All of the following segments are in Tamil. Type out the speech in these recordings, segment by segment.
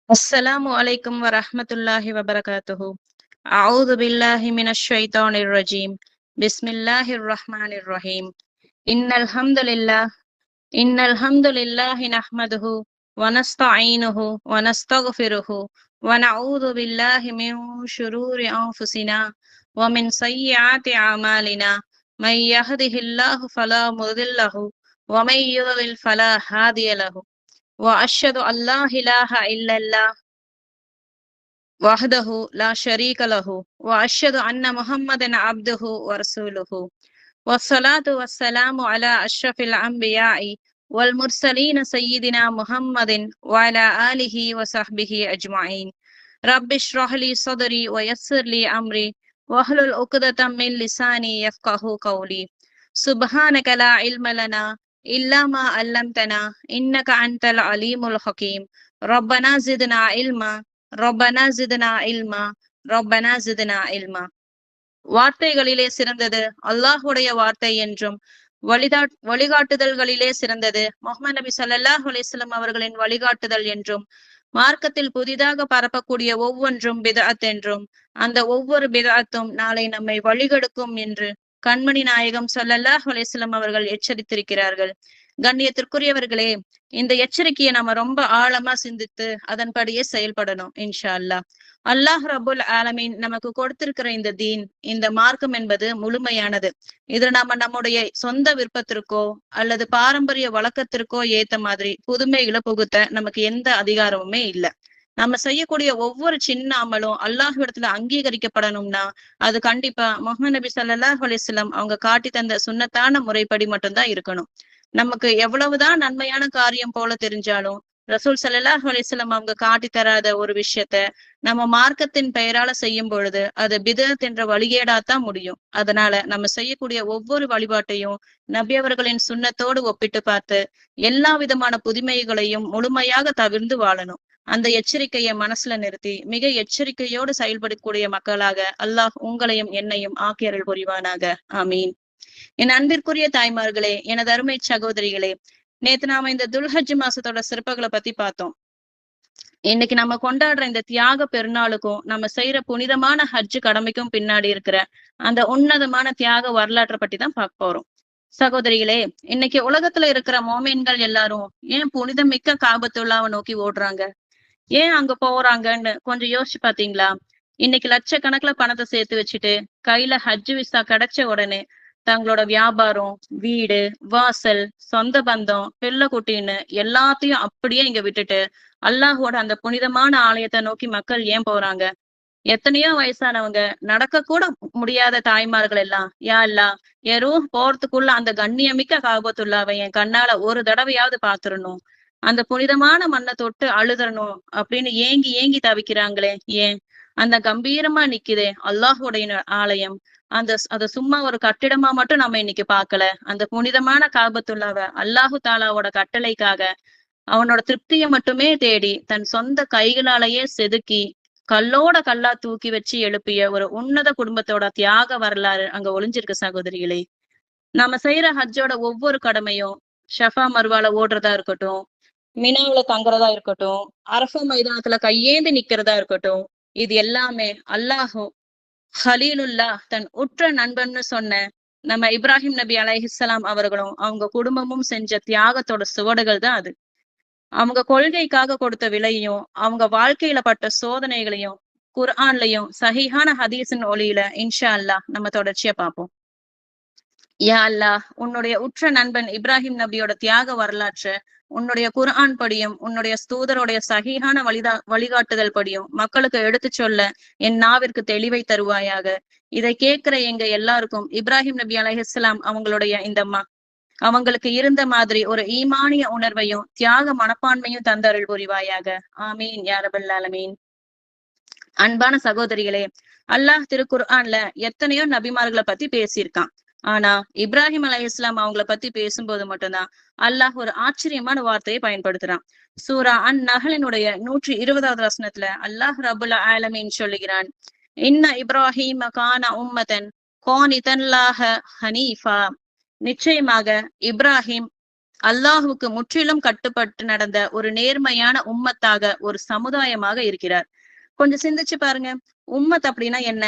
السلام عليكم ورحمة الله وبركاته. أعوذ بالله من الشيطان الرجيم. بسم الله الرحمن الرحيم. إن الحمد لله إن الحمد لله نحمده ونستعينه ونستغفره ونعوذ بالله من شرور أنفسنا ومن سيئات أعمالنا. من يهده الله فلا مضل له ومن يضلل فلا هادي له. وأشهد أن لا إله إلا الله وحده لا شريك له وأشهد أن محمدا عبده ورسوله. والصلاة والسلام على أشرف الأنبياء والمرسلين سيدنا محمد وعلى آله وصحبه أجمعين. رب اشرح لي صدري ويسر لي أمري واحلل عقدة من لساني يفقه قولي. سبحانك لا علم لنا إلا ما علمتنا إنك أنت العليم الحكيم. ربنا زدنا علما ரப்பனா ஜித்னா இல்மா ரப்பனா ஜித்னா இல்மா. வார்த்தைகளிலே சிறந்தது அல்லாஹுடைய வார்த்தை என்றும் வழிகாட்டுதல்களிலே சிறந்தது முஹம்மது நபி ஸல்லல்லாஹு அலைஹி வஸல்லம் அவர்களின் வழிகாட்டுதல் என்றும், மார்க்கத்தில் புதிதாக பரப்பக்கூடிய ஒவ்வொன்றும் பிதஅத் என்றும், அந்த ஒவ்வொரு பிதஅத்தும் நாளை நம்மை வழிகெடுக்கும் என்று கண்மணி நாயகம் ஸல்லல்லாஹு அலைஹி வஸல்லம் அவர்கள் எச்சரித்திருக்கிறார்கள். கண்ணியத்திற்குரியவர்களே, இந்த எச்சரிக்கையை நம்ம ரொம்ப ஆழமா சிந்தித்து அதன்படியே செயல்படணும் இன்ஷா அல்லாஹ். அல்லாஹ் ரபுல் ஆலமீன் நமக்கு கொடுத்திருக்கிற இந்த தீன், இந்த மார்க்கம் என்பது முழுமையானது. இது நம்முடைய சொந்த விருப்பத்திற்கோ அல்லது பாரம்பரிய வழக்கத்திற்கோ ஏத்த மாதிரி புதுமைகளை புகுத்த நமக்கு எந்த அதிகாரமுமே இல்லை. நம்ம செய்யக்கூடிய ஒவ்வொரு சின்ன அமலும் அல்லாஹ்விடத்துல அங்கீகரிக்கப்படணும்னா அது கண்டிப்பா முஹம்மது நபி ஸல்லல்லாஹு அலைஹி வஸல்லம் அவங்க காட்டி தந்த சுன்னத்தான முறைப்படி மட்டும்தான் இருக்கணும். நமக்கு எவ்வளவுதான் நன்மையான காரியம் போல தெரிஞ்சாலும் ரசூல் ஸல்லல்லாஹு அலைஹி வஸல்லம் அவங்க காட்டி தராத ஒரு விஷயத்த நம்ம மார்க்கத்தின் பெயரால செய்யும் பொழுது அது பிதஅத் என்ற வழிகேடாத்தான் முடியும். அதனால நம்ம செய்யக்கூடிய ஒவ்வொரு வழிபாட்டையும் நபி அவர்களின் சுன்னத்தோடு ஒப்பிட்டு பார்த்து எல்லா விதமான புதுமைகளையும் முழுமையாக தவிர்ந்து வாழணும். அந்த எச்சரிக்கையை மனசுல நிறுத்தி மிக எச்சரிக்கையோடு செயல்படக்கூடிய மக்களாக அல்லாஹ் உங்களையும் என்னையும் ஆக்கியருள் புரிவானாக. ஆமீன். என் அன்பிற்குரிய தாய்மார்களே, எனது அருமை சகோதரிகளே, நேத்து நாம இந்த துல்ஹஜ் மாசத்தோட சிறப்புகளை பத்தி பார்த்தோம். இன்னைக்கு நம்ம கொண்டாடுற இந்த தியாக பெருநாளுக்கும் நம்ம செய்யற புனிதமான ஹஜ் கடமைக்கும் பின்னாடி இருக்கிற அந்த உன்னதமான தியாக வரலாற்றை பத்தி தான் பார்க்க போறோம். சகோதரிகளே, இன்னைக்கு உலகத்துல இருக்கிற மோமீன்கள் எல்லாரும் ஏன் புனிதமிக்க காபத்துல்லாவை நோக்கி ஓடுறாங்க, ஏன் அங்க போறாங்கன்னு கொஞ்சம் யோசிச்சு பாத்தீங்களா? இன்னைக்கு லட்சக்கணக்குல பணத்தை சேர்த்து வச்சுட்டு கையில ஹஜ் விசா கிடைச்ச உடனே தங்களோட வியாபாரம், வீடு, வாசல், சொந்த பந்தம், பிள்ளை குட்டின்னு எல்லாத்தையும் அப்படியே இங்க விட்டுட்டு அல்லாஹோட அந்த புனிதமான ஆலயத்தை நோக்கி மக்கள் ஏன் போறாங்க? எத்தனையோ வயசானவங்க, நடக்க கூட முடியாத தாய்மார்கள் எல்லாம், யா அல்லா, என் ரூஹ் போறதுக்குள்ள அந்த கண்ணியமிக்க காபத்துல்லாவை என் கண்ணால ஒரு தடவையாவது பாத்துறணும், அந்த புனிதமான மண்ணை தொட்டு அழுதரணும் அப்படின்னு ஏங்கி ஏங்கி தவிக்கிறாங்களே ஏன்? அந்த கம்பீரமா நிக்குதே அல்லாஹுடைய ஆலயம், அத சும்மா ஒரு கட்டிடமா மட்டும் நம்ம இன்னைக்கு பார்க்கல. அந்த புனிதமான காபத்துல்லாவ அல்லாஹு தாலாவோட கட்டளைக்காக அவனோட திருப்தியை மட்டுமே தேடி தன் சொந்த கைகளாலேயே செதுக்கி கல்லோட கல்லா தூக்கி வச்சு எழுப்பிய ஒரு உன்னத குடும்பத்தோட தியாக வரலாறு அங்க ஒளிஞ்சிருக்கு சகோதரிகளே. நம்ம செய்யற ஹஜ்ஜோட ஒவ்வொரு கடமையும், ஷஃபா மர்வால ஓடுறதா இருக்கட்டும், மினாவுல தங்குறதா இருக்கட்டும், அரஃபா மைதானத்துல கையேந்தி நிக்கிறதா இருக்கட்டும், இது எல்லாமே அல்லாஹு ஹலீலுல்லா தன் உற்ற நண்பன்னு சொன்ன நம்ம இப்ராஹிம் நபி அலைஹிஸ்ஸலாம் அவர்களும் அவங்க குடும்பமும் செஞ்ச தியாகத்தோட சுவடுகள் தான் அது. அவங்க கொள்கைக்காக கொடுத்த விலையும், அவங்க வாழ்க்கையில பட்ட சோதனைகளையும் குர்ஆன்லயும் சஹீஹான ஹதீஸின் ஒளியில இன்ஷா அல்லாஹ் நம்ம தொடர்ச்சியா பார்ப்போம். யா அல்லாஹ், உன்னுடைய உற்ற நண்பன் இப்ராஹிம் நபியோட தியாக வரலாற்றை உன்னுடைய குர்ஆன் படியும் உன்னுடைய ஸ்தூதருடைய சஹீஹான வழிகாட்டுதல் படியும் மக்களுக்கு எடுத்து சொல்ல என் நாவிற்கு தெளிவை தருவாயாக. இதை கேட்கிற எங்க எல்லாருக்கும் இப்ராஹிம் நபி அலைஹிஸ்ஸலாம் அவங்களுடைய இந்த அவங்களுக்கு இருந்த மாதிரி ஒரு ஈமானிய உணர்வையும் தியாக மனப்பான்மையும் தந்தருள் புரிவாயாக. ஆமீன் யா ரப்பல் ஆலமீன். அன்பான சகோதரிகளே, அல்லாஹ் திருக்குர்ஆன்ல எத்தனையோ நபிமார்களை பத்தி பேசியிருக்கான். ஆனா இப்ராஹிம் அலைஹிஸ்ஸலாம் அவங்கள பத்தி பேசும்போது மட்டும்தான் அல்லாஹ் ஒரு ஆச்சரியமான வார்த்தையை பயன்படுத்துறான். சூரா நஹலினுடைய 120வது வசனத்துல அல்லாஹ் ரப்புல் ஆலமீன் சொல்லுகிறான், இன்ன இப்ராஹிம் கான உம்மதன் கானிதன் லாஹ ஹனீஃபா. நிச்சயமாக இப்ராஹிம் அல்லாஹுக்கு முற்றிலும் கட்டுப்பட்டு நடந்த ஒரு நேர்மையான உம்மத்தாக, ஒரு சமுதாயமாக இருக்கிறார். கொஞ்சம் சிந்திச்சு பாருங்க. உம்மத் அப்படின்னா என்ன?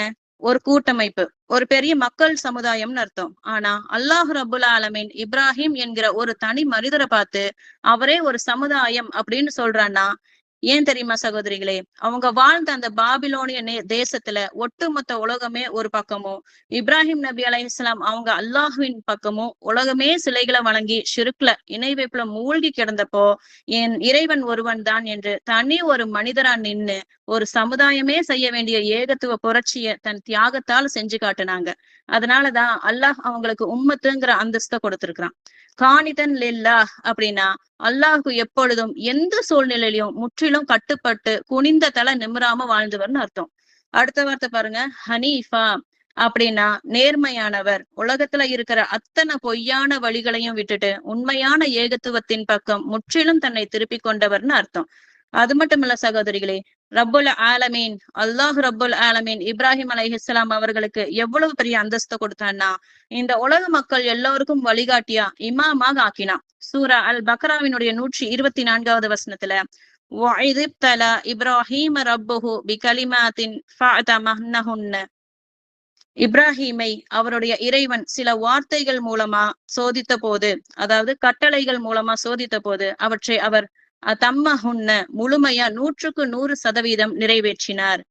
ஒரு கூட்டமைப்பு, ஒரு பெரிய மக்கள் சமுதாயம்னு அர்த்தம். ஆனா அல்லாஹ் ரப்புல் ஆலமீன் இப்ராஹிம் என்கிற ஒரு தனி மனிதரை பார்த்து அவரே ஒரு சமுதாயம் அப்படின்னு சொல்றான்னா, ஏன் தெரியுமா சகோதரிகளே? அவங்க வாழ்ந்த அந்த பாபிலோனிய தேசத்துல ஒட்டுமொத்த உலகமே ஒரு பக்கமும், இப்ராஹிம் நபி அலைஹிஸ்ஸலாம் அவங்க அல்லாஹுவின் பக்கமும், உலகமே சிலைகளை வணங்கி ஷிர்க்ல, இணை வைப்புல மூழ்கி கிடந்தப்போ, என் இறைவன் ஒருவன் தான் என்று தனி ஒரு மனிதரா நின்னு ஒரு சமுதாயமே செய்ய வேண்டிய ஏகத்துவ புரட்சிய தன் தியாகத்தால் செஞ்சு காட்டுனாங்க. அதனாலதான் அல்லாஹ் அவங்களுக்கு உம்மத்துங்கிற அந்தஸ்தை கொடுத்திருக்கிறான். காணிதன் லில்லாஹ் அப்படின்னா அல்லாஹ்க்கு எப்பொழுதும் எந்த சூழ்நிலையிலும் முற்றிலும் கட்டுப்பட்டு குனிந்த தலை நிமிராம வாழ்ந்தவர்னு அர்த்தம். அடுத்த வார்த்தை பாருங்க, ஹனீஃபா அப்படின்னா நேர்மையானவர். உலகத்துல இருக்கிற அத்தனை பொய்யான வழிகளையும் விட்டுட்டு உண்மையான ஏகத்துவத்தின் பக்கம் முற்றிலும் தன்னை திருப்பிக் கொண்டவர்னு அர்த்தம். அது மட்டும் இல்ல சகோதரிகளே, ரப்புல் ஆலமீன், அல்லாஹ் ரப்புல் ஆலமீன் இப்ராஹிம் அலைஹிஸ்ஸலாம் அவர்களுக்கு எவ்வளவு பெரிய அந்தஸ்து கொடுத்தான்னா, இந்த உலக மக்கள் எல்லோருக்கும் வழிகாட்டியா, இமாமாக ஆக்கினான். சூரா அல் பக்ராவினுடைய 124வது வசனத்துல, وَإِذِ ابْتَلَى إِبْرَاهِيمَ رَبُّهُ بِكَلِمَاتٍ فَأَتَمَّهْنَهُنَّ. இப்ராஹீமை அவருடைய இறைவன் சில வார்த்தைகள் மூலமா சோதித்த போது, அதாவது கட்டளைகள் மூலமா சோதித்த போது, அவற்றை அவர் தம்மஹுன்ன முழுமையா 100% நிறைவேற்றினார்.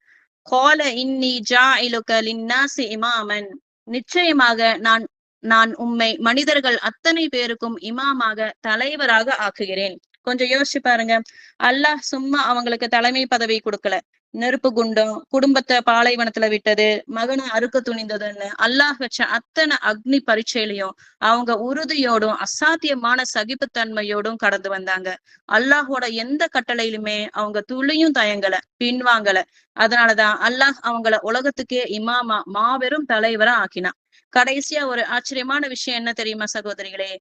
கால இன்னி ஜாஇலுக லின்னாசி இமாமன். நிச்சயமாக நான் நான் உம்மை மனிதர்கள் அத்தனை பேருக்கும் இமாமாக, தலைவராக ஆக்குகிறேன். கொஞ்சம் யோசிச்சு பாருங்க. அல்லாஹ் சும்மா அவங்களுக்கு தலைமை பதவி கொடுக்கல. நெருப்பு குண்டம், குடும்பத்தை பாலைவனத்துல விட்டது, மகனை அறுக்க துணிந்ததுன்னு அல்லாஹ் வச்ச அத்தனை அக்னி பரீட்சையிலையும் அவங்க உறுதியோடும் அசாத்தியமான சகிப்புத்தன்மையோடும் கடந்து வந்தாங்க. அல்லாஹோட எந்த கட்டளையிலுமே அவங்க துளியும் தயங்கல, பின்வாங்கல. அதனாலதான் அல்லாஹ் அவங்கள உலகத்துக்கே இமாமா, மாபெரும் தலைவரா ஆக்கினான். கடைசியா ஒரு ஆச்சரியமான விஷயம் என்ன தெரியுமா சகோதரிகளே?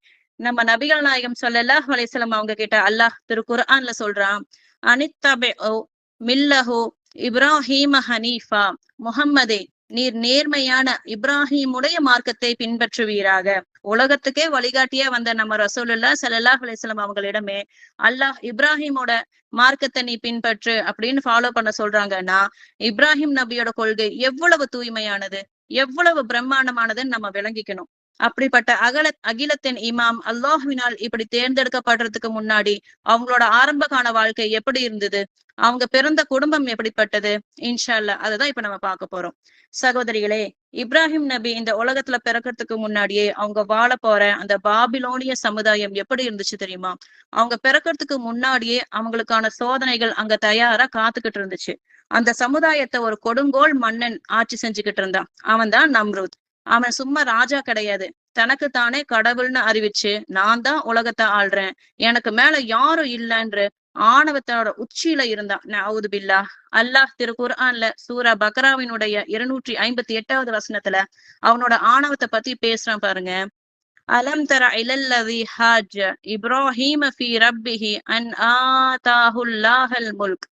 நம்ம நபிகள் நாயகம் ஸல்லல்லாஹு அலைஹி வஸல்லம் அவங்க கிட்ட அல்லாஹ் திருக்குர்ஆன்ல சொல்றான், அனித்தபிஉ மில்லஹு இப்ராஹீம ஹனீஃபா. முஹம்மதே, நீர் நேர்மையான இப்ராஹிமுடைய மார்க்கத்தை பின்பற்றுவீராக. உலகத்துக்கே வழிகாட்டியா வந்த நம்ம ரசூலுல்லாஹ் ஸல்லல்லாஹு அலைஹி வஸல்லம் அவங்களிடமே அல்லாஹ் இப்ராஹிமோட மார்க்கத்தை நீ பின்பற்று அப்படின்னு ஃபாலோ பண்ண சொல்றாங்கன்னா, இப்ராஹிம் நபியோட கொள்கை எவ்வளவு தூய்மையானது, எவ்வளவு பிரம்மாண்டமானதுன்னு நம்ம விளங்கிக்கணும். அப்படிப்பட்ட அகிலத்தின் இமாம் அல்லாஹ்வினால் இப்படி தேர்ந்தெடுக்கப்படுறதுக்கு முன்னாடி அவங்களோட ஆரம்ப கால வாழ்க்கை எப்படி இருந்தது, அவங்க பிறந்த குடும்பம் எப்படிப்பட்டது, இன்ஷா அல்லாஹ் அததான் இப்ப நம்ம பார்க்க போறோம். சகோதரிகளே, இப்ராஹிம் நபி இந்த உலகத்துல பிறக்கிறதுக்கு முன்னாடியே அவங்க வாழ போற அந்த பாபிலோனிய சமுதாயம் எப்படி இருந்துச்சு தெரியுமா? அவங்க பிறக்கிறதுக்கு முன்னாடியே அவங்களுக்கான சோதனைகள் அங்க தயாரா காத்துக்கிட்டு இருந்துச்சு. அந்த சமுதாயத்தை ஒரு கொடுங்கோல் மன்னன் ஆட்சி செஞ்சுக்கிட்டு இருந்தான். அவன் தான் நம்ரூத். அவன் சும்மா ராஜா கிடையாது. தனக்கு தானே கடவுள்னு அறிவிச்சு, நான் தான் உலகத்தை ஆள்றேன், எனக்கு மேல யாரும் இல்லைன்ற ஆணவத்தோட உச்சியில இருந்தான். நஅூது பில்லாஹ். அல்லாஹ் திருக்குர்ஆன்ல சூரா பக்ராவினுடைய 258வது வசனத்துல அவனோட ஆணவத்தை பத்தி பேசுறான் பாருங்க. அலம் தர இலல்லதி ஹாஜ இப்ராஹீம ஃபீ ரப்பிஹி அன் ஆதாஹுல்லாஹல் முல்க்.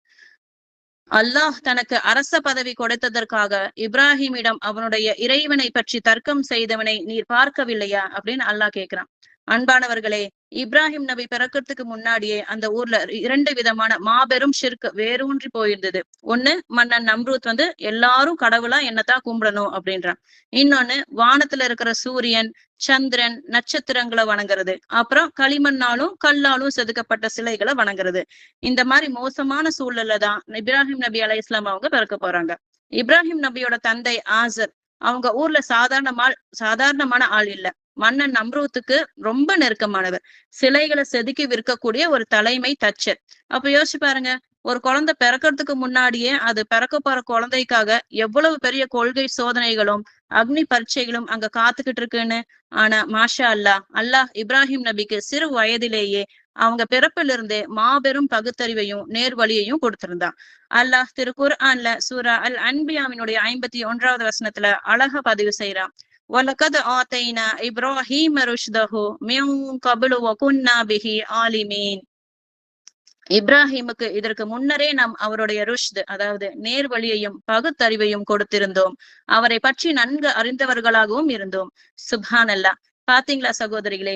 அல்லாஹ் தனக்கு அரச பதவி கொடுத்ததற்காக இப்ராஹிமிடம் அவனுடைய இறைவனை பற்றி தர்க்கம் செய்தவனை நீர் பார்க்கவில்லையா அப்படின்னு அல்லாஹ் கேட்கிறான். அன்பானவர்களே, இப்ராஹிம் நபி பிறக்கிறதுக்கு முன்னாடியே அந்த ஊர்ல 2 விதமான மாபெரும் ஷிர்க் வேரூன்றி போயிருந்தது. ஒண்ணு, மன்னன் நம்ரூத் எல்லாரும் கடவுளா என்னத்தான் கும்பிடணும் அப்படின்றான். இன்னொன்னு, வானத்துல இருக்கிற சூரியன், சந்திரன், நட்சத்திரங்களை வணங்குறது. அப்புறம் களிமண்ணாலும் கல்லாலும் செதுக்கப்பட்ட சிலைகளை வணங்குறது. இந்த மாதிரி மோசமான சூழல்ல தான் இப்ராஹிம் நபி அலைஹிஸ்ஸலாம் அவங்க பிறக்க போறாங்க. இப்ராஹிம் நபியோட தந்தை ஆசர் அவங்க ஊர்ல சாதாரணமான ஆள் இல்ல. மன்னன் நம்ரூத்துக்கு ரொம்ப நெருக்கமானவர். சிலைகளை செதுக்கி விற்கக்கூடிய ஒரு தலைமை தச்சர். அப்ப யோசிச்சு பாருங்க, ஒரு குழந்தை பிறக்கிறதுக்கு முன்னாடியே அது பிறக்க போற குழந்தைக்காக எவ்வளவு பெரிய கொள்கை சோதனைகளும் அக்னி பரீட்சைகளும் அங்க காத்துக்கிட்டு இருக்குன்னு. ஆனா மாஷா அல்லாஹ் இப்ராஹிம் நபிக்கு சிறு வயதிலேயே அவங்க பிறப்பிலிருந்தே மாபெரும் பகுத்தறிவையும் நேர்வழியையும் கொடுத்திருந்தான். அல்லாஹ் திருக்குர்ஆன்ல சூரா அல் அன்பியாவினுடைய 51வது வசனத்துல அழகா பதிவு செய்யறான். வலகத் ஆதைனா இப்ராஹீம ருஷ்தஹு மின் கப்லு வகுன்னா பிஹி ஆலிமீன். இப்ராஹிமுக்கு இதற்கு முன்னரே நாம் அவருடைய ருஷ்த், அதாவது நேர்வழியையும் பகுத்தறிவையும் கொடுத்திருந்தோம். அவரை பற்றி நன்கு அறிந்தவர்களாகவும் இருந்தோம். சுப்ஹானல்லாஹ். பாத்தீங்களா சகோதரிகளே,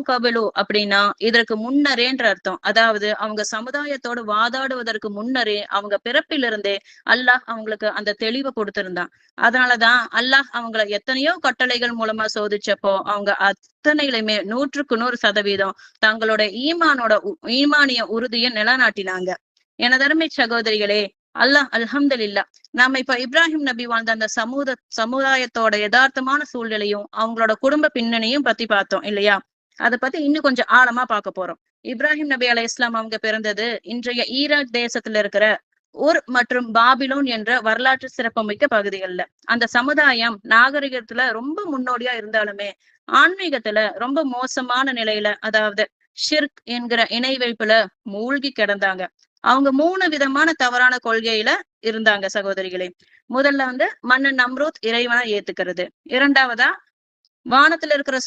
கபலு அப்படின்னா இதற்கு முன்னரேன்ற அர்த்தம். அதாவது அவங்க சமுதாயத்தோடு வாதாடுவதற்கு முன்னரே அவங்க பிறப்பிலிருந்தே அல்லாஹ் அவங்களுக்கு அந்த தெளிவை கொடுத்திருந்தான். அதனாலதான் அல்லாஹ் அவங்கள எத்தனையோ கட்டளைகள் மூலமா சோதிச்சப்போ அவங்க அத்தனையிலுமே 100% தங்களோட ஈமானிய உறுதியை நிலைநாட்டினாங்க. எனதருமை சகோதரிகளே, அல்ஹம்துலில்லாஹ். நாம இப்ப இப்ராஹிம் நபி வாழ்ந்த அந்த சமுதாயத்தோட யதார்த்தமான சூழ்நிலையும் அவங்களோட குடும்ப பின்னணியும் பத்தி பார்த்தோம் இல்லையா? அதை பத்தி இன்னும் கொஞ்சம் ஆழமா பார்க்க போறோம். இப்ராஹிம் நபி அலைஹிஸ்ஸலாம் அவங்க பிறந்தது இன்றைய ஈராக் தேசத்துல இருக்கிற ஊர் மற்றும் பாபிலோன் என்ற வரலாற்று சிறப்புமிக்க பகுதிகள்ல. அந்த சமுதாயம் நாகரிகத்துல ரொம்ப முன்னோடியா இருந்தாலுமே ஆன்மீகத்துல ரொம்ப மோசமான நிலையில, அதாவது ஷிர்க் என்கிற இணை வைப்புல மூழ்கி கிடந்தாங்க. அவங்க 3 விதமான தவறான கொள்கையில இருந்தாங்க சகோதரிகளே. முதல்ல மன்னன் நம்ரூத் இறைவனா ஏத்துக்கிறது. இரண்டாவதா வானத்துல இருக்கிற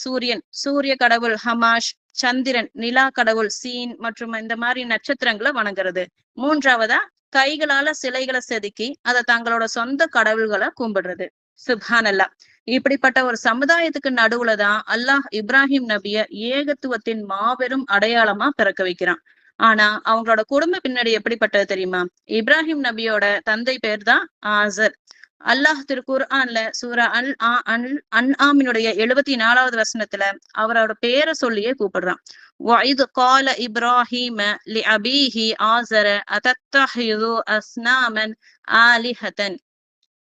சூரிய கடவுள் ஹமாஷ், சந்திரன் நிலா கடவுள் சீன் மற்றும் இந்த மாதிரி நட்சத்திரங்களை வணங்குறது. மூன்றாவதா கைகளால சிலைகளை செதுக்கி அதை தங்களோட சொந்த கடவுள்களை கும்பிடுறது. சுப்ஹானல்லாஹ். இப்படிப்பட்ட ஒரு சமுதாயத்துக்கு நடுவுலதான் அல்லாஹ் இப்ராஹிம் நபிய ஏகத்துவத்தின் மாபெரும் அடையாளமா பிறக்க வைக்கிறான். ஆனா அவங்களோட குடும்ப பின்னாடி எப்படிப்பட்டது தெரியுமா? இப்ராஹிம் நபியோட தந்தை பேர் தான் ஆசர். அல்லாஹ் திருக்குர்ஆன்ல சூரா அன்ஆமினுடைய 74வது வசனத்துல அவரோட பேரை சொல்லியே கூப்பிடுறான். وَإِذْ قَالَ إِبْرَاهِيمَ لِأَبِيهِ آزَرَ أَتَتَّخِذُ أَصْنَامًا آلِهَةً.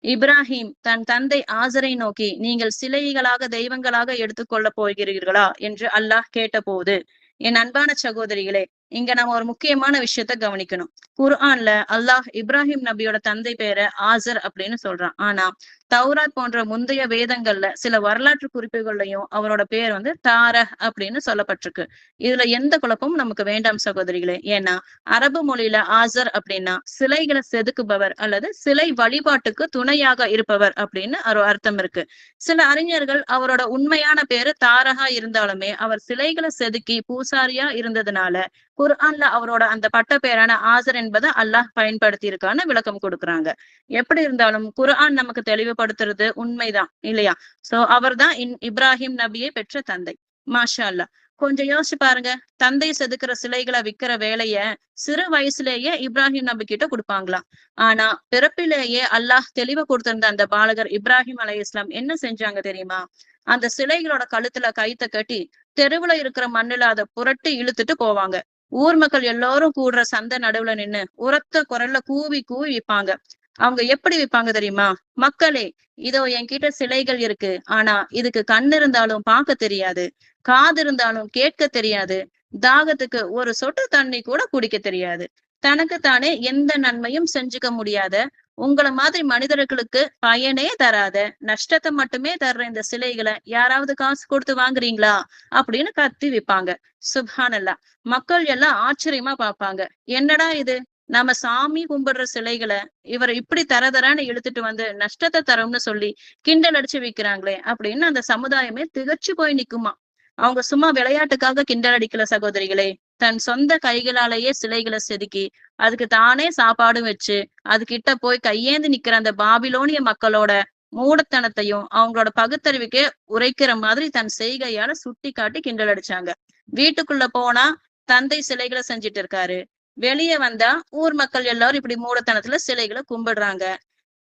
இப்ராஹிம் தன் தந்தை ஆசரை நோக்கி, நீங்கள் சிலைகளாக தெய்வங்களாக எடுத்துக்கொள்ள போகிறீர்களா என்று அல்லாஹ் கேட்டபோது, என் அன்பான சகோதரிகளே, இங்க நம்ம ஒரு முக்கியமான விஷயத்த கவனிக்கணும். குர்ஆன்ல அல்லாஹ் இப்ராஹிம் நபியோட தந்தை பேரை ஆசர் அப்படின்னு சொல்றான். ஆனா தௌராத் போன்ற முந்தைய வேதங்கள்ல சில வரலாற்று குறிப்புகள்லையும் அவரோட பேர் தாரஹ் அப்படின்னு சொல்லப்பட்டிருக்கு. இதுல எந்த குழப்பமும் நமக்கு வேண்டாம் சகோதரிகளே. ஏன்னா அரபு மொழியில ஆசர் அப்படின்னா சிலைகளை செதுக்குபவர் அல்லது சிலை வழிபாட்டுக்கு துணையாக இருப்பவர் அப்படின்னு ஒரு அர்த்தம் இருக்கு. சில அறிஞர்கள் அவரோட உண்மையான பேரு தாரஹா இருந்தாலுமே அவர் சிலைகளை செதுக்கி பூசாரியா இருந்ததுனால குர்ஆன்ல அவரோட அந்த பட்ட பேரான ஆசர் என்பதை அல்லாஹ் பயன்படுத்தி இருக்கான்னு விளக்கம் கொடுக்குறாங்க. எப்படி இருந்தாலும் குர்ஆன் நமக்கு தெளிவுபடுத்துறது உண்மைதான் இல்லையா? சோ அவர்தான் இப்ராஹிம் நபியை பெற்ற தந்தை. மாஷா அல்லாஹ். கொஞ்சம் யோசிச்சு பாருங்க. தந்தை செதுக்குற சிலைகளை விக்கிற வேலைய சிறு வயசுலேயே இப்ராஹிம் நபி கிட்ட கொடுப்பாங்களாம். ஆனா பிறப்பிலேயே அல்லாஹ் தெளிவு கொடுத்திருந்த அந்த பாலகர் இப்ராஹிம் அலைஹிஸ்ஸலாம் என்ன செஞ்சாங்க தெரியுமா? அந்த சிலைகளோட கழுத்துல கயித்தை கட்டி தெருவுல இருக்கிற மண்ணுல அதை புரட்டி இழுத்துட்டு போவாங்க. ஊர் மக்கள் எல்லாரும் கூடுற சந்தை நடுவுல நின்னு உரத்த குரல்ல கூவி கூவி விப்பாங்க. அவங்க எப்படி விப்பாங்க தெரியுமா? மக்களே, இதோ என்கிட்ட சிலைகள் இருக்கு. ஆனா இதுக்கு கண் இருந்தாலும் பார்க்க தெரியாது, காது இருந்தாலும் கேட்க தெரியாது, தாகத்துக்கு ஒரு சொட்டு தண்ணி கூட குடிக்க தெரியாது, தனக்குத்தானே எந்த நன்மையும் செஞ்சுக்க முடியாத, உங்கள மாதிரி மனிதர்களுக்கு பயனே தராத, நஷ்டத்தை மட்டுமே தர்ற இந்த சிலைகளை யாராவது காசு கொடுத்து வாங்குறீங்களா அப்படின்னு கத்தி விப்பாங்க. சுப்ஹானல்லாஹ். மக்கள் எல்லாம் ஆச்சரியமா பார்ப்பாங்க. என்னடா இது, நம்ம சாமி கும்பிடுற சிலைகளை இவர் இப்படி தரன்னு இழுத்துட்டு நஷ்டத்தை தரோம்னு சொல்லி கிண்டல் அடிச்சு விக்கிறாங்களே அப்படின்னு அந்த சமுதாயமே திகச்சு போய் நிக்குமா. அவங்க சும்மா விளையாட்டுக்காக கிண்டல் அடிக்கல சகோதரிகளே. தன் சொந்த கைகளாலேயே சிலைகளை செதுக்கி அதுக்கு தானே சாப்பாடும் வச்சு அது கிட்ட போய் கையேந்து நிக்கிற அந்த பாபிலோனிய மக்களோட மூடத்தனத்தையும் அவங்களோட பகுத்தறிவுக்கே உரைக்கிற மாதிரி தன் செய்கையால சுட்டி காட்டி கிண்டல் அடிச்சாங்க. வீட்டுக்குள்ள போனா தந்தை சிலைகளை செஞ்சுட்டு இருக்காரு, வெளியே வந்தா ஊர் மக்கள் எல்லாரும் இப்படி மூடத்தனத்துல சிலைகளை கும்பிடுறாங்க.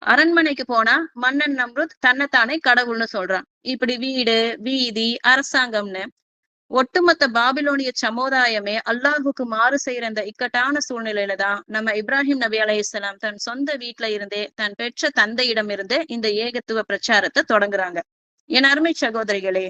அரண்மனைக்கு போனா மன்னன் நம்ருத் தன்னைத்தானே கடவுள்னு சொல்றான். இப்படி வீடு, வீதி, அரசாங்கம்னு ஒட்டுமொத்த பாபிலோனிய சமுதாயமே அல்லாஹுக்கு மாறு செய்யற இந்த இக்கட்டான சூழ்நிலையில தான் நம்ம இப்ராஹிம் நபி அலைஹிஸ்ஸலாம் தன் சொந்த வீட்டுல இருந்தே தன் பெற்ற தந்தையிடம் இருந்தே இந்த ஏகத்துவ பிரச்சாரத்தை தொடங்குறாங்க. என் அருமை சகோதரிகளே,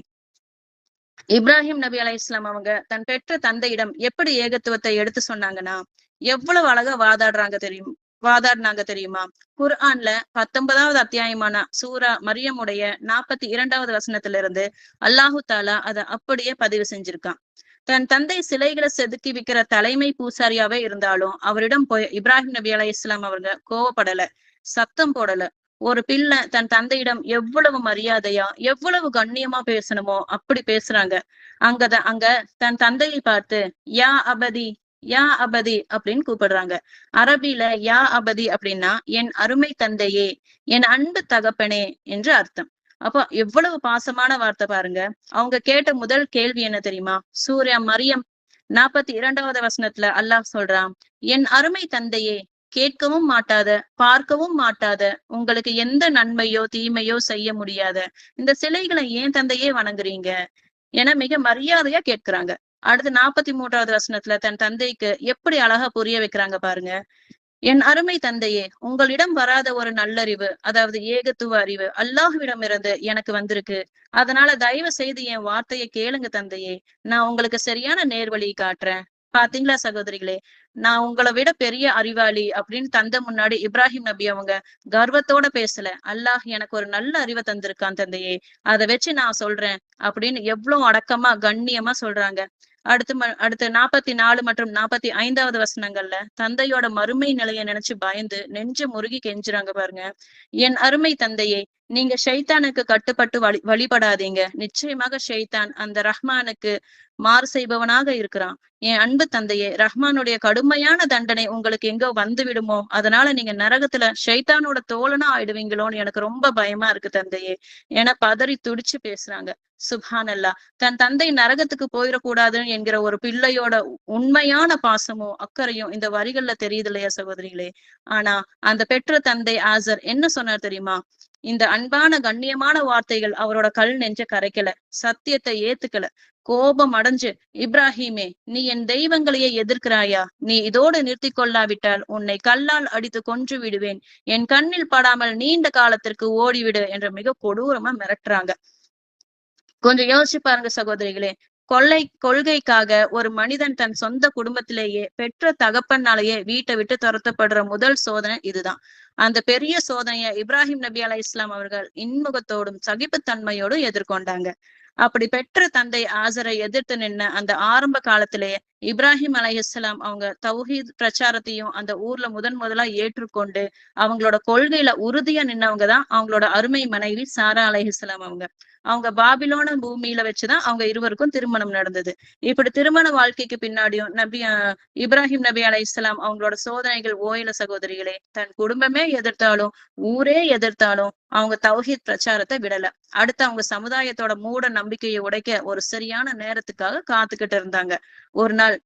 இப்ராஹிம் நபி அலைஹிஸ்ஸலாம் அவங்க தன் பெற்ற தந்தையிடம் எப்படி ஏகத்துவத்தை எடுத்து சொன்னாங்கன்னா, எவ்வளவு அழகா வாதாடினாங்க தெரியுமா? குர்ஆன்ல 19வது அத்தியாயமான சூரா மரியமுடைய 42வது வசனத்திலிருந்து அல்லாஹு தாலா அதை அப்படியே பதிவு செஞ்சிருக்கான். தன் தந்தை சிலைகளை செதுக்கி விக்கிற தலைமை பூசாரியாவே இருந்தாலும் அவரிடம் போய் இப்ராஹிம் நபி அலைஹிஸ்ஸலாம் அவங்க கோவப்படல, சத்தம் போடல. ஒரு பிள்ளை தன் தந்தையிடம் எவ்வளவு மரியாதையா எவ்வளவு கண்ணியமா பேசணுமோ அப்படி பேசுறாங்க. அங்க தன் தந்தையை பார்த்து யா அபதி, யா அபதி அப்படின்னு கூப்பிடுறாங்க. அரபில யா அபதி அப்படின்னா என் அருமை தந்தையே, என் அன்பு தகப்பனே என்று அர்த்தம். அப்ப எவ்வளவு பாசமான வார்த்தை பாருங்க. அவங்க கேட்ட முதல் கேள்வி என்ன தெரியுமா? சூர்யா மரியம் 42வது வசனத்துல அல்லாஹ் சொல்றான், என் அருமை தந்தையே, கேட்கவும் மாட்டாத, பார்க்கவும் மாட்டாத, உங்களுக்கு எந்த நன்மையோ தீமையோ செய்ய முடியாத இந்த சிலைகளை ஏன் தந்தையே வணங்குறீங்க என மிக மரியாதையா கேட்கிறாங்க. அடுத்து 43வது வசனத்துல தன் தந்தைக்கு எப்படி அழகா புரிய வைக்கிறாங்க பாருங்க. என் அருமை தந்தையே, உங்களிடம் வராத ஒரு நல்லறிவு, அதாவது ஏகத்துவ அறிவு அல்லாஹ்விடம் இருந்து எனக்கு வந்திருக்கு. அதனால தயவு செய்து என் வார்த்தையை கேளுங்க தந்தையே. நான் உங்களுக்கு சரியான நேர்வழி காட்டுறேன். பாத்தீங்களா சகோதரிகளே, நான் உங்களை விட பெரிய அறிவாளி அப்படின்னு தந்தை முன்னாடி இப்ராஹிம் நபி அவங்க கர்வத்தோட பேசல. அல்லாஹ் எனக்கு ஒரு நல்ல அறிவை தந்திருக்கான் தந்தையே, அதை வச்சு நான் சொல்றேன் அப்படின்னு எவ்வளவு அடக்கமா கண்ணியமா சொல்றாங்க. அடுத்து 44 மற்றும் 45வது வசனங்கள்ல தந்தையோட மறுமை நிலையை நினைச்சு பயந்து நெஞ்ச முருகி கெஞ்சுறாங்க பாருங்க. என் அருமை தந்தையே, நீங்க ஷைத்தானுக்கு கட்டுப்பட்டு வழிபடாதீங்க. நிச்சயமாக ஷைத்தான் அந்த ரஹ்மானுக்கு மாறு செய்பவனாக இருக்கிறான். என் அன்பு தந்தையே, ரஹ்மானுடைய கடுமையான தண்டனை உங்களுக்கு எங்க வந்து விடுமோ, அதனால நீங்க நரகத்துல ஷைத்தானோட தோழனா ஆயிடுவீங்களோன்னு எனக்கு ரொம்ப பயமா இருக்கு தந்தையே என பதறி துடிச்சு பேசுறாங்க. சுப்ஹான் அல்லாஹ். தன் தந்தை நரகத்துக்கு போயிடக்கூடாதுன்னு என்கிற ஒரு பிள்ளையோட உண்மையான பாசமும் அக்கறையும் இந்த வரிகள்ல தெரியுது இல்லையா சகோதரிகளே. ஆனா அந்த பெற்ற தந்தை ஆசர் என்ன சொன்னார் தெரியுமா? இந்த அன்பான கண்ணியமான வார்த்தைகள் அவரோட கல் நெஞ்ச கரைக்கல, சத்தியத்தை ஏத்துக்கல. கோபம் அடைஞ்சு, இப்ராஹிமே, நீ என் தெய்வங்களையே எதிர்க்கிறாயா? நீ இதோடு நிறுத்தி கொள்ளாவிட்டால் உன்னை கல்லால் அடித்து கொன்று விடுவேன். என் கண்ணில் படாமல் நீண்ட காலத்திற்கு ஓடிவிடு என்று மிக கொடூரமா மிரட்டுறாங்க. கொஞ்சம் யோசிச்சு பாருங்க சகோதரிகளே. கொள்கைக்காக ஒரு மனிதன் தன் சொந்த குடும்பத்திலேயே பெற்ற தகப்பனாலேயே வீட்டை விட்டு துரத்தப்படுற முதல் சோதனை இதுதான். அந்த பெரிய சோதனையை இப்ராஹிம் நபி இஸ்லாம் அவர்கள் இன்முகத்தோடும் சகிப்புத்தன்மையோடும் எதிர்கொண்டாங்க. அப்படி பெற்ற தந்தை ஆசரை எதிர்த்து நின்ன அந்த ஆரம்ப காலத்திலேயே இப்ராஹிம் இஸ்லாம் அவங்க தௌஹீத் பிரச்சாரத்தையும் அந்த ஊர்ல முதலா ஏற்றுக்கொண்டு அவங்களோட கொள்கையில உறுதியா நின்னவங்கதான் அவங்களோட அருமை மனைவி சாரா இஸ்லாம் அவங்க பாபிலோன பூமியில வச்சுதான் அவங்க இருவருக்கும் திருமணம் நடந்தது. இப்படி திருமண வாழ்க்கைக்கு பின்னாடியும் இப்ராஹிம் நபி இஸ்லாம் அவங்களோட சோதனைகள் ஓயில சகோதரிகளே. தன் குடும்பமே எதிர்த்தாலும், ஊரே எதிர்த்தாலும் அவங்க தௌஹீத் பிரச்சாரத்தை விடல. அடுத்து அவங்க சமுதாயத்தோட மூட நம்பிக்கையை உடைக்க ஒரு சரியான நேரத்துக்காக காத்துக்கிட்டு இருந்தாங்க. ஒரு நாள்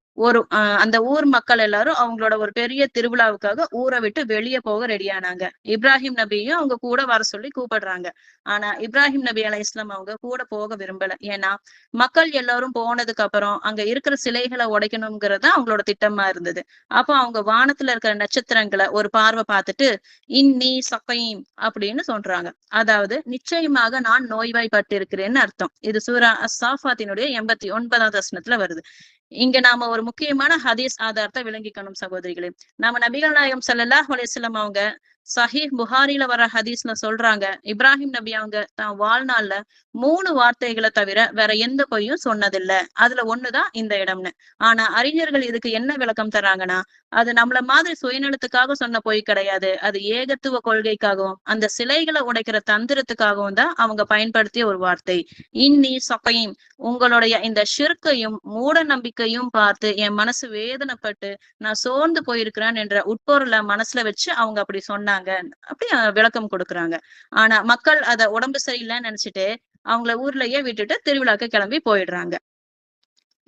அந்த ஊர் மக்கள் எல்லாரும் அவங்களோட ஒரு பெரிய திருவிழாவுக்காக ஊரை விட்டு வெளியே போக ரெடியானாங்க. இப்ராஹிம் நபியும் அவங்க கூட வர சொல்லி கூப்பிடுறாங்க. ஆனா இப்ராஹிம் நபி இஸ்லாம் அவங்க கூட போக விரும்பல. ஏன்னா மக்கள் எல்லாரும் போனதுக்கு அப்புறம் அங்க இருக்கிற சிலைகளை உடைக்கணுங்கிறது அவங்களோட திட்டமா இருந்தது. அப்போ அவங்க வானத்துல இருக்கிற நட்சத்திரங்களை ஒரு பார்வை பார்த்துட்டு இன்னி சகைம் அப்படின்னு சொல்றாங்க. அதாவது நிச்சயமாக நான் நோய்வாய்ப்பட்டிருக்கிறேன்னு அர்த்தம். இது சூரா அஸ்-சாஃபாத்தினுடைய 89வது வசனத்துல வருது. இங்க நாம ஒரு முக்கியமான ஹதீஸ் ஆதாரத்தை விளங்கிக்கணும் சகோதரிகளே. நாம நபிகள் நாயகம் ஸல்லல்லாஹு அலைஹி வஸல்லம் அவங்க சஹீஹ் புகாரில வர ஹதீஸ்ல சொல்றாங்க, இப்ராஹிம் நபி அவங்க தான் வாழ்நாள்ல 3 வார்த்தைகளை தவிர வேற எந்த பொய்யும் சொன்னதில்ல. அதுல ஒண்ணுதான் இந்த இடம்னு. ஆனா அறிஞர்கள் இதுக்கு என்ன விளக்கம் தராங்கன்னா, அது நம்மள மாதிரி சுயநலத்துக்காக சொன்ன பொய் கிடையாது. அது ஏகத்துவ கொள்கைக்காகவும் அந்த சிலைகளை உடைக்கிற தந்திரத்துக்காகவும் தான் அவங்க பயன்படுத்திய ஒரு வார்த்தை. இன்னி சகைம், உங்களுடைய இந்த ஷிர்கையும் மூட நம்பிக்கையும் பார்த்து என் மனசு வேதனைப்பட்டு நான் சோர்ந்து போயிருக்கிறேன் என்ற உட்பொருளை மனசுல வச்சு அவங்க அப்படி சொன்னாங்க. அப்படி விளக்கம் கொடுக்குறாங்க. ஆனா மக்கள் அத உடம்பு சரியில்லைன்னு நினைச்சிட்டு அவங்கள ஊர்லயே விட்டுட்டு திருவிழாக்கு கிளம்பி போயிடுறாங்க.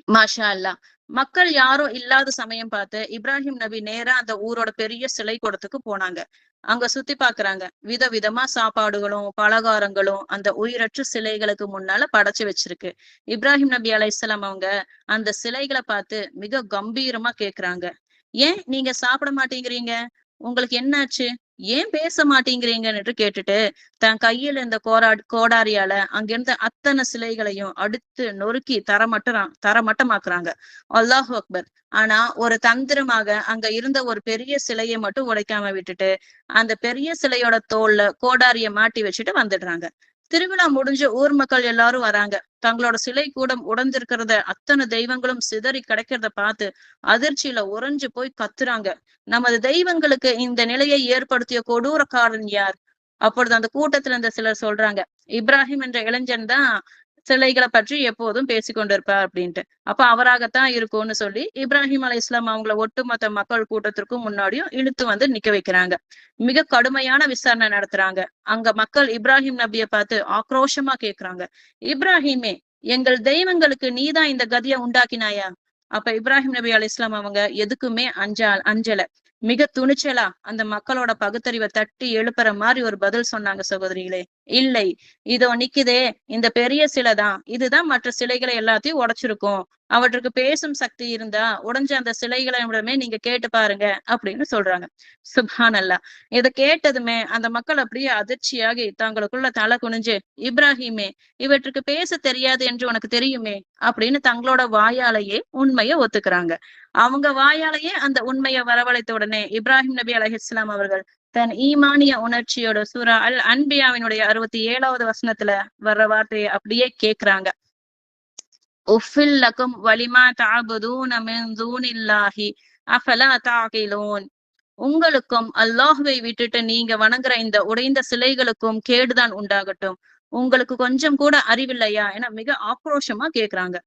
மாஷா அல்லாஹ். மக்கள் யாரும் இல்லாத சமயம் பார்த்து இப்ராஹிம் நபி நேரா அந்த ஊரோட பெரிய சிலை கூடத்துக்கு போனாங்க. அங்க சுத்தி பாக்குறாங்க. விதவிதமா சாப்பாடுகளும் பலகாரங்களும் அந்த உயிரற்ற சிலைகளுக்கு முன்னால படைச்சு வச்சிருக்கு. இப்ராஹிம் நபி அலைஹிஸ்ஸலாம் அவங்க அந்த சிலைகளை பார்த்து மிக கம்பீரமா கேக்குறாங்க. ஏன் நீங்க சாப்பிட மாட்டேங்கிறீங்க? உங்களுக்கு என்னாச்சு? ஏன் பேச மாட்டேங்கிறீங்கன்னு கேட்டுட்டு தன் கையில இருந்த கோடாரியால அங்கிருந்த அத்தனை சிலைகளையும் அடுத்து நொறுக்கி தரமட்டமாக்குறாங்க. அல்லாஹு அக்பர். ஆனா ஒரு தந்திரமாக அங்க இருந்த ஒரு பெரிய சிலையை மட்டும் உடைக்காம விட்டுட்டு அந்த பெரிய சிலையோட தோல்ல கோடாரிய மாட்டி வச்சுட்டு வந்துடுறாங்க. திருவிழா முடிஞ்சு ஊர் மக்கள் எல்லாரும் வராங்க. தங்களோட சிலை கூடம் உடைஞ்சிருக்கிறத அத்தனை தெய்வங்களும் சிதறி கிடைக்கிறத பார்த்து அதிர்ச்சியில உறைஞ்சு போய் கத்துறாங்க. நமது தெய்வங்களுக்கு இந்த நிலையை ஏற்படுத்திய கொடூரக்காரன் யார்? அப்பொழுது அந்த கூட்டத்துல இருந்த சிலர் சொல்றாங்க, இப்ராஹிம் என்ற இளைஞன் தான் சிலைகளை பற்றி எப்போதும் பேசிக்கொண்டிருப்பார் அப்படின்ட்டு. அப்ப அவராகத்தான் இருக்கும்னு சொல்லி இப்ராஹிம் அலைஹிஸ்ஸலாம் அவங்கள ஒட்டுமொத்த மக்கள் கூட்டத்திற்கும் முன்னாடியும் இழுத்து வந்து நிக்க வைக்கிறாங்க. மிக கடுமையான விசாரணை நடத்துறாங்க. அங்க மக்கள் இப்ராஹிம் நபிய பார்த்து ஆக்ரோஷமா கேக்குறாங்க, இப்ராஹிமே, எங்கள் தெய்வங்களுக்கு நீதான் இந்த கதிய உண்டாக்கினாயா? அப்ப இப்ராஹிம் நபி அலைஹிஸ்ஸலாம் அவங்க எதுக்குமே அஞ்சல. மிக துணிச்சலா அந்த மக்களோட பகுத்தறிவை தட்டி எழுப்புற மாதிரி ஒரு பதில் சொன்னாங்க சகோதரிகளே. இல்லை, இதோ நிக்குதே இந்த பெரிய சிலை தான். இதுதான் மற்ற சிலைகளை எல்லாத்தையும் உடைச்சிருக்கும். அவற்றுக்கு பேசும் சக்தி இருந்தா உடைஞ்ச அந்த சிலைகளிடமே நீங்க கேட்டு பாருங்க அப்படின்னு சொல்றாங்க. சுப்ஹானல்லாஹ். இத கேட்டதுமே அந்த மக்கள் அப்படியே அதிர்ச்சியாகி தங்களுக்குள்ள தலை குனிஞ்சு, இப்ராஹிமே, இவற்றுக்கு பேச தெரியாது என்று உனக்கு தெரியுமே அப்படின்னு தங்களோட வாயாலேயே உண்மையை ஒத்துக்கிறாங்க. அவங்க வாயாலேயே அந்த உண்மையை வரவழைத்த உடனே இப்ராஹிம் நபி அலைஹிஸ்ஸலாம் அவர்கள் தன் ஈமானிய உணர்ச்சியோட சூரா அல் அன்பியாவினுடைய 67வது வசனத்துல வர்ற வார்த்தையை அப்படியே கேக்குறாங்க. உஃபில் லக்கும் வலிமா தஅபுதூன மின் தூனில்லாஹி அஃபலா தஅகிலூன். உங்களுக்கும் அல்லாஹ்வை விட்டுட்டு நீங்க வணங்குற இந்த உடைந்த சிலைகளுக்கும் கேடுதான் உண்டாகட்டும். உங்களுக்கு கொஞ்சம் கூட அறிவில்லையா என மிக ஆக்ரோஷமா கேக்குறாங்க.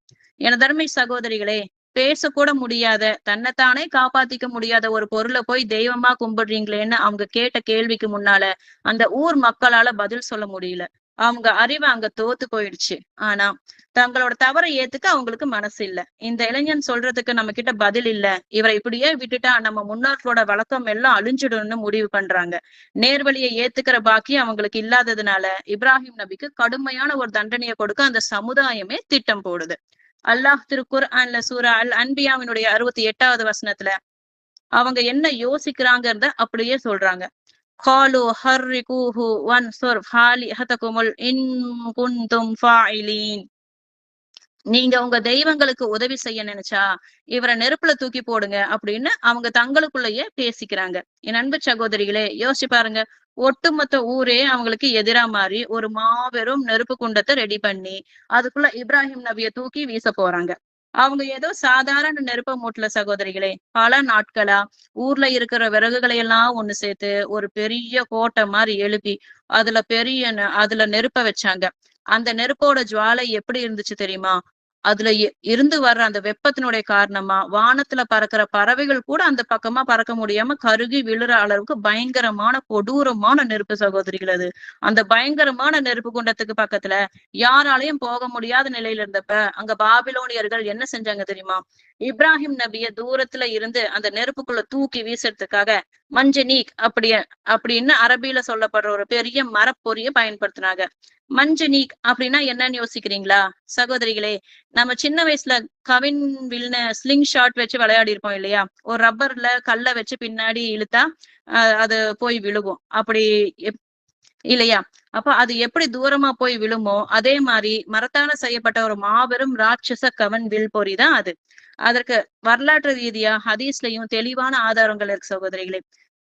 எனதருமை சகோதரிகளே, பேசக்கூட முடியாத, தன்னைத்தானே காப்பாத்திக்க முடியாத ஒரு பொருளை போய் தெய்வமா கும்பிடுறீங்களேன்னு அவங்க கேட்ட கேள்விக்கு முன்னால அந்த ஊர் மக்களால பதில் சொல்ல முடியல. அவங்க அறிவு அங்க தோத்து போயிடுச்சு. ஆனா தங்களோட தவறை ஏத்துக்க அவங்களுக்கு மனசு இல்ல. இந்த இளைஞன் சொல்றதுக்கு நம்ம கிட்ட பதில் இல்ல. இவரை இப்படியே விட்டுட்டா நம்ம முன்னோர்களோட வழக்கம் எல்லாம் அழிஞ்சிடும்னு முடிவு பண்றாங்க. நேர்வழியை ஏத்துக்கிற பாக்கியம் அவங்களுக்கு இல்லாததுனால இப்ராஹிம் நபிக்கு கடுமையான ஒரு தண்டனையை கொடுக்க அந்த சமுதாயமே திட்டம் போடுது. அல்லாஹ் திருக்குர்ஆன்ல சூரா அல் அன்பியாவினுடைய 68வது வசனத்துல அவங்க என்ன யோசிக்கிறாங்கறத அப்படியே சொல்றாங்க. காலு ஹர்ரிகூஹு வன்சுர் ஹாலிஹதகுமுல் இன் குன்தும் ஃபாயிலீன். நீங்க உங்க தெய்வங்களுக்கு உதவி செய்ய நினைச்சா இவரை நெருப்புல தூக்கி போடுங்க அப்படின்னு அவங்க தங்களுக்குள்ளேயே பேசிக்கிறாங்க. என் அன்பு சகோதரிகளே, யோசிச்சு பாருங்க. ஒட்டுமொத்த ஊரே அவங்களுக்கு எதிரா மாறி ஒரு மாபெரும் நெருப்பு குண்டத்தை ரெடி பண்ணி அதுக்குள்ள இப்ராஹிம் நபியை தூக்கி வீச போறாங்க. அவங்க ஏதோ சாதாரண நெருப்ப மூட்டல சகோதரிகளே. பல நாட்களா ஊர்ல இருக்கிற விறகுகளை எல்லாம் ஒண்ணு சேர்த்து ஒரு பெரிய கோட்டை மாதிரி எழுப்பி அதுல நெருப்ப வச்சாங்க. அந்த நெருப்போட ஜுவாலை எப்படி இருந்துச்சு தெரியுமா? அதுல இருந்து வர்ற அந்த வெப்பத்தினுடைய காரணமா வானத்துல பறக்கிற பறவைகள் கூட அந்த பக்கமா பறக்க முடியாம கருகி விழுற அளவுக்கு பயங்கரமான கொடூரமான நெருப்பு சகோதரிகள் அது. அந்த பயங்கரமான நெருப்பு குண்டத்துக்கு பக்கத்துல யாராலையும் போக முடியாத நிலையில இருந்தப்ப அங்க பாபிலோனியர்கள் என்ன செஞ்சாங்க தெரியுமா? இப்ராஹிம் நபிய தூரத்துல இருந்து அந்த நெருப்புக்குள்ள தூக்கி வீசுறதுக்காக மஞ்சனீக் அப்படின்னு அரபியில சொல்லப்படுற ஒரு பெரிய மரப்பொரிய பயன்படுத்தினாங்க. மஞ்சனீக் அப்படின்னா என்னன்னு யோசிக்கிறீங்களா சகோதரிகளே? நம்ம சின்ன வயசுல கவின் வில்ன ஸ்லிங் ஷாட் வச்சு விளையாடி இருப்போம் இல்லையா? ஒரு ரப்பர்ல கல்ல வச்சு பின்னாடி இழுத்தா அது போய் விழுகும். அப்படி இல்லையா? அப்ப அது எப்படி தூரமா போய் விழுமோ அதே மாதிரி மரத்தால செய்யப்பட்ட ஒரு மாபெரும் ராட்சச கவன் வில் பொறி தான் அது. அதற்கு வரலாற்று ரீதியா ஹதீஸ்லயும் தெளிவான ஆதாரங்கள் இருக்கு சகோதரிகளே.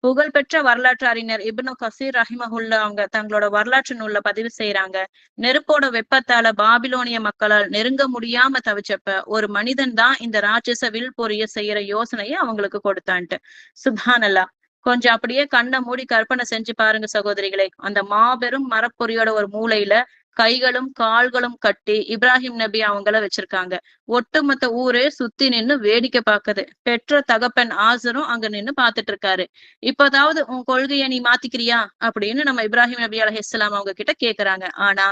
புகழ்பெற்ற வரலாற்று அறிஞர் இப்னு கசீர் ரஹிமஹுல்லா அவங்க தங்களோட வரலாற்று நூல்ல பதிவு செய்யறாங்க. நெருப்போட வெப்பத்தால பாபிலோனிய மக்களால் நெருங்க முடியாம தவிச்சப்ப ஒரு மனிதன் தான் இந்த ராட்சச வில் பொரிய செய்யற யோசனையை அவங்களுக்கு கொடுத்தான்ட்டு. சுப்ஹானல்லாஹ். கொஞ்சம் அப்படியே கண்ணை மூடி கற்பனை செஞ்சு பாருங்க சகோதரிகளே. அந்த மாபெரும் மரப்பொரியோட ஒரு மூலையில கைகளும் கால்களும் கட்டி இப்ராஹிம் நபி அவங்கள வச்சிருக்காங்க. ஒட்டுமொத்த ஊரே சுத்தி நின்னு வேடிக்கை பாக்குது. பெற்ற தகப்பன் ஆசரும் அங்க நின்னு பாத்துட்டு இருக்காரு. இப்பதாவது உன் கொள்கையை நீ மாத்திக்கிறியா அப்படின்னு நம்ம இப்ராஹிம் நபி அலைஹிஸ்ஸலாம் அவங்க கிட்ட கேக்குறாங்க. ஆனா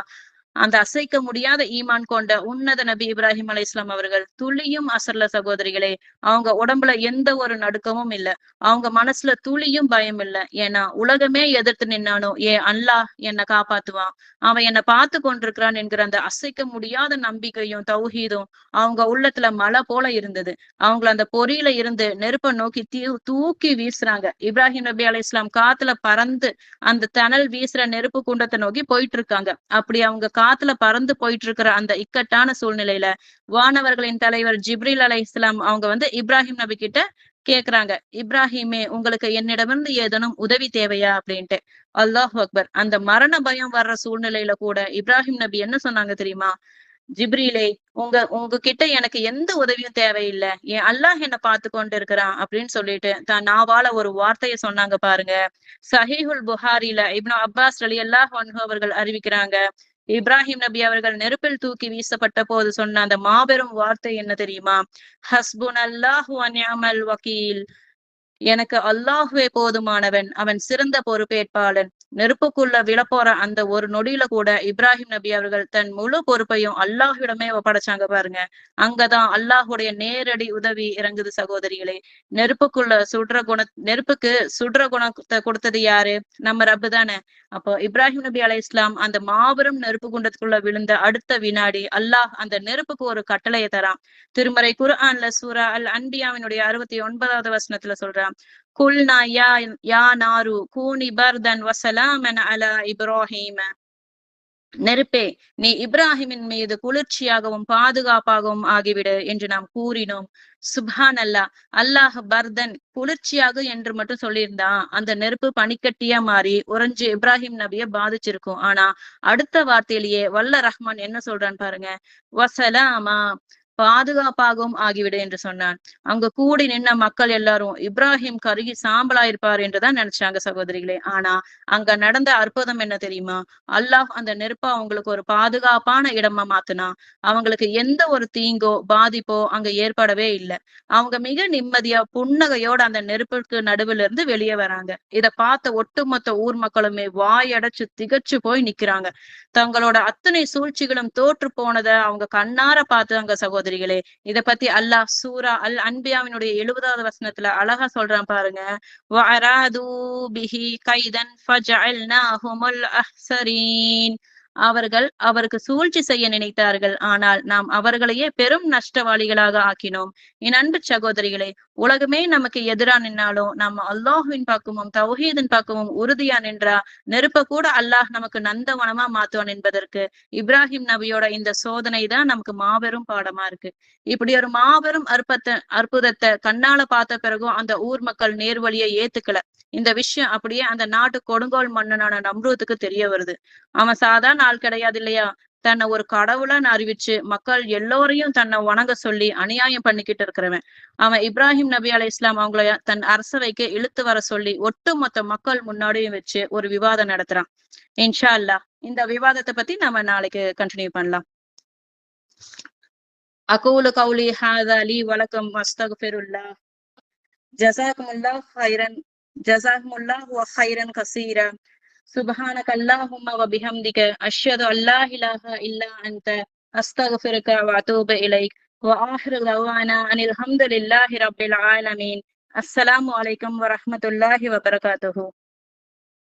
அந்த அசைக்க முடியாத ஈமான் கொண்ட உன்னத நபி இப்ராஹிம் அலைஹிஸ்ஸலாம் அவர்கள் துளியும் அசரல சகோதரிகளே. அவங்க உடம்புல எந்த ஒரு நடுக்கமும் இல்ல. அவங்க மனசுல துளியும் பயம் இல்ல. ஏன்னா உலகமே எதிர்த்து நின்னானோ அல்லாஹ் என்னை காப்பாத்துவான், அவன் என்னை பார்த்து கொண்டிருக்கிறான் என்கிற அந்த அசைக்க முடியாத நம்பிக்கையும் தௌஹீதும் அவங்க உள்ளத்துல மலை போல இருந்தது. அவங்கள அந்த பொறியில இருந்து நெருப்பை நோக்கி தூக்கி வீசுறாங்க. இப்ராஹிம் நபி அலைஹிஸ்ஸலாம் காத்துல பறந்து அந்த தணல் வீசுற நெருப்பு குண்டத்தை நோக்கி போயிட்டு இருக்காங்க. அப்படி அவங்க காத்துல பறந்து போயிட்டு இருக்கிற அந்த இக்கட்டான சூழ்நிலையில வானவர்களின் தலைவர் ஜிப்ரீல் அலைஹிஸ்ஸலாம் அவங்க வந்து இப்ராஹிம் நபி கிட்ட கேக்குறாங்க, இப்ராஹிமே, உங்களுக்கு என்னிடமிருந்து ஏதேனும் உதவி தேவையா அப்படின்ட்டு. அல்லாஹ் அக்பர். அந்த மரண பயம் வர்ற சூழ்நிலையில கூட இப்ராஹிம் நபி என்ன சொன்னாங்க தெரியுமா? ஜிப்ரீலே, உங்ககிட்ட எனக்கு எந்த உதவியும் தேவையில்லை, அல்லாஹ் என்ன பார்த்து கொண்டு இருக்கிறான் அப்படின்னு சொல்லிட்டு தான் நாவால ஒரு வார்த்தையை சொன்னாங்க பாருங்க. சஹீஹுல் புகாரில இப்னு அப்பாஸ் ரலியல்லாஹு அன்ஹு அவர்கள் அறிவிக்கிறாங்க, இப்ராஹிம் நபி அவர்கள் நெருப்பில் தூக்கி வீசப்பட்ட போது சொன்ன அந்த மாபெரும் வார்த்தை என்ன தெரியுமா? ஹஸ்புனல்லாஹு வ நிஅமல் வக்கீல். எனக்கு அல்லாஹ்வே போதுமானவன், அவன் சிறந்த பொறுப்பேற்பாளன். நெருப்புக்குள்ள விழப்போற அந்த ஒரு நொடியில கூட இப்ராஹிம் நபி அவர்கள் தன் முழு பொறுப்பையும் அல்லாஹ்விடமே ஒப்படைச்சாங்க பாருங்க. அங்கதான் அல்லாஹுடைய நேரடி உதவி இறங்குது சகோதரிகளே. நெருப்புக்கு சுடுற குணத்தை கொடுத்தது யாரு? நம்ம ரப்பு தானே. அப்போ இப்ராஹிம் நபி அலைஹிஸ்ஸலாம் அந்த மாபெரும் நெருப்பு குண்டத்துக்குள்ள விழுந்த அடுத்த வினாடி அல்லாஹ் அந்த நெருப்புக்கு ஒரு கட்டளையை தரான். திருமறை குர்ஆன்ல சூரா அல் அன்பியாவினுடைய 69வது வசனத்துல சொல்றான், குல்னா யா நாரு கூனி பர்தன் வசலாமன் அலா இப்ராஹீம. நெருப்பே, நீ இப்ராஹிமின் மீது குளிர்ச்சியாகவும் பாதுகாப்பாகவும் ஆகிவிடு என்று நாம் கூறினோம். சுப்ஹான் அல்லாஹ். அல்லாஹ் பர்தன் குளிர்ச்சியாக என்று மட்டும் சொல்லியிருந்தான் அந்த நெருப்பு பனிக்கட்டியா மாறி உறைஞ்சு இப்ராஹிம் நபிய பாதிச்சிருக்கும். ஆனா அடுத்த வார்த்தையிலேயே வல்ல ரஹ்மான் என்ன சொல்றான்னு பாருங்க. வசலாமா, பாதுகாப்பாகவும் ஆகிவிடு என்று சொன்னான். அங்க கூடி நின்ன மக்கள் எல்லாரும் இப்ராஹிம் கருகி சாம்பலாயிருப்பார் என்றுதான் நினைச்சாங்க சகோதரிகளே. ஆனா அங்க நடந்த அற்புதம் என்ன தெரியுமா? அல்லாஹ் அந்த நெருப்ப அவங்களுக்கு ஒரு பாதுகாப்பான இடமா மாத்துனான். அவங்களுக்கு எந்த ஒரு தீங்கோ பாதிப்போ அங்க ஏற்படவே இல்லை. அவங்க மிக நிம்மதியா புன்னகையோட அந்த நெருப்புக்கு நடுவுல இருந்து வெளியே வராங்க. இத பார்த்த ஒட்டுமொத்த ஊர் மக்களுமே வாயடைச்சு திகச்சு போய் நிக்கிறாங்க. தங்களோட அத்தனை சூழ்ச்சிகளும் தோற்று போனதை அவங்க கண்ணார பார்த்தாங்க சகோதரிகளே. இத பத்தி அல்லாஹ் சூரா அல் அன்பியாவினுடைய 70வது வசனத்துல அழகா சொல்றான் பாருங்க. வஅராது பிஹி கைதன் ஃபஜஅல்நாஹுமுல் அஹ்ஸரீன். அவர்கள் அவருக்கு சூழ்ச்சி செய்ய நினைத்தார்கள், ஆனால் நாம் அவர்களையே பெரும் நஷ்டவாளிகளாக ஆக்கினோம். என் அன்பு சகோதரிகளே, உலகமே நமக்கு எதிரா நின்னாலும் நம்ம அல்லாஹ்வின் பக்கமும் தௌஹீதின் பக்கமும் உறுதியா நின்றா நெருப்ப கூட அல்லாஹ் நமக்கு நந்தவனமா மாத்துவான் என்பதற்கு இப்ராஹிம் நபியோட இந்த சோதனை தான் நமக்கு மாபெரும் பாடமா இருக்கு. இப்படி ஒரு மாபெரும் அற்புதத்தை கண்ணால பார்த்த பிறகும் அந்த ஊர் மக்கள் நேர்வழியை ஏத்துக்கல. இந்த விஷயம் அப்படியே அந்த நாட்டு கொடுங்கோல் மன்னனான நம்ரூத்துக்கு தெரிய வருது. அவன் சாதாரண ஆள் கிடையாது இல்லையா? தன்னை ஒரு கடவுளான்னு அறிவிச்சு மக்கள் எல்லோரையும் தன்னை வணங்க சொல்லி அநியாயம் பண்ணிக்கிட்டு இருக்கிறவன். அவன் இப்ராஹிம் நபி அலைஹிஸ்ஸலாம் அவங்கள தன் அரசவைக்கு இழுத்து வர சொல்லி ஒட்டுமொத்த மக்கள் முன்னாடியும் வச்சு ஒரு விவாதம் நடத்துறான். இன்ஷா அல்லாஹ் இந்த விவாதத்தை பத்தி நம்ம நாளைக்கு கண்டினியூ பண்ணலாம். அகூலு கௌலி ஹாதா லி வலக்கும் அஸ்தக்ஃபிருல்லாஹ். ஜஸாக்குமுல்லாஹ் ஹைரன். ஜஸாக்குமுல்லாஹ் வ ஹைரன் கஸீரா. சுப்ஹானக அல்லாஹும்ம வ பிஹம்திக அஷ்ஹது அல்லா இலாஹா இல்லா அன்த அஸ்தக்ஃபிருக வ அத்தூபு இலைக். வ ஆஹிரு தஅவானா அனில் ஹம்துலில்லாஹி ரப்பில் ஆலமீன். அஸ்ஸலாமு அலைக்கும் வ ரஹ்மத்துல்லாஹி வ பரகாத்துஹு.